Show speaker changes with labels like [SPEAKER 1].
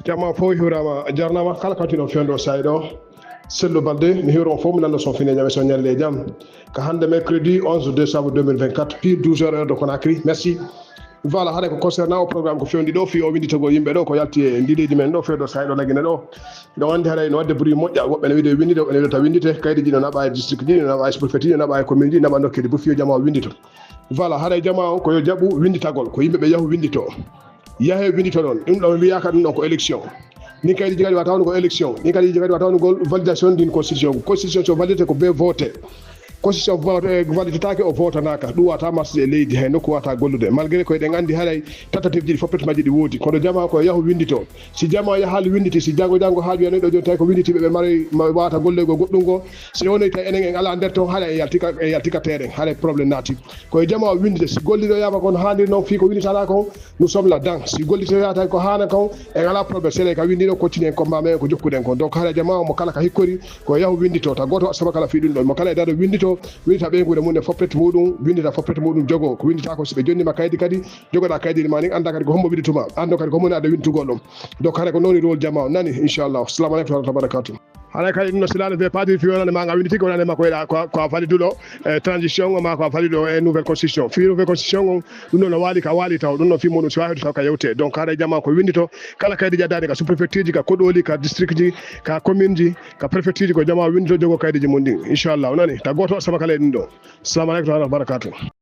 [SPEAKER 1] jama fo hirama jarnama kala kantino fendo saydo Sello Balde mi hiron fo mi nanda son fini nyame son nyalle jam ka hande mercredi 11 décembre 2024 puis 12h heure de Conakry merci. Voilà hade ko concernant au programme ko fendi do fi o windi togo yimbe do ko yalti e ndileji men do fedo saydo lagina do wande hade no wadde buri modja wobbe ne wide windi do ne do ta windite kaydi jino naba e district jino naba e préfecture naba e commune jino naba dokkede bu fiyo jama windito. Voilà hade jama ko yo jabu winditagol ko yimbe be yahu windito yahe windito don dum do wiya ka dum ko élection ni kaydi jigadi wa tawno ko élection ni kaydi jigadi wa tawno gol validation d'une constitution so validité ko be voté constitution validité take o vote naka ɗum wata masde leydi hay nokku wata gollude malgré ko eɗen andi haɗay tentative ji ɗi fof petmaji ɗi woodi kono jama ko yahu windito si jama yahaali winditi si jango haali wiyane ɗo joni tawi ko winditiɓe ɓe mari wawata gollego goɗɗum go si woni tawi enen en ala nder toon haɗa e yaltika terrain haɗa probléme naati koye jama windide si golliɗoyama kon handir noon fi ko winditata kon nous sommes là dedans si gollitoyata ko hana kon en ala probléme sele ka windiɗo continue en combat men ko jokkuɗen kon donc haɗa jama mo kala ka hikkori ko yahu windito ta goto saba kala fi ɗum ɗon mo kala e dado windito windita ɓeygude mum e foppete muɗum windita foppete muɗum jogo ko windita ko soɓe jonnima kaydi kadi jogoɗa kaydi ma ni anda kadi ko hommo windituma ando kadi ko moni adde winditugol ɗum donc hade ko noni rôle jama o nani inchallah assalamu aleykum wa rahmatullahi wa barakatuh haɗa kadi ɗum no silano fe paadi fi wonande ma ga winditi ko wonande ma ko yiɗa ko a faliduɗo transition ma ko a faliɗo e nouvelle constitution fi nouvelle constitution on ɗum noon no waali ka waali taw ɗum noon fi muɗum so wawi taw ka yewte donc haɗa jama ko windito kala kaydi jaddade ka sous préfecture ji ka koɗoli ka district ji ka commune ji ka préfecture ji ko jama windito jogo kaydiji mum ɗin inchallah nani ta goto saba kala e ɗum ɗo assalamu aleykum wa rahmatullahi wa barakatuh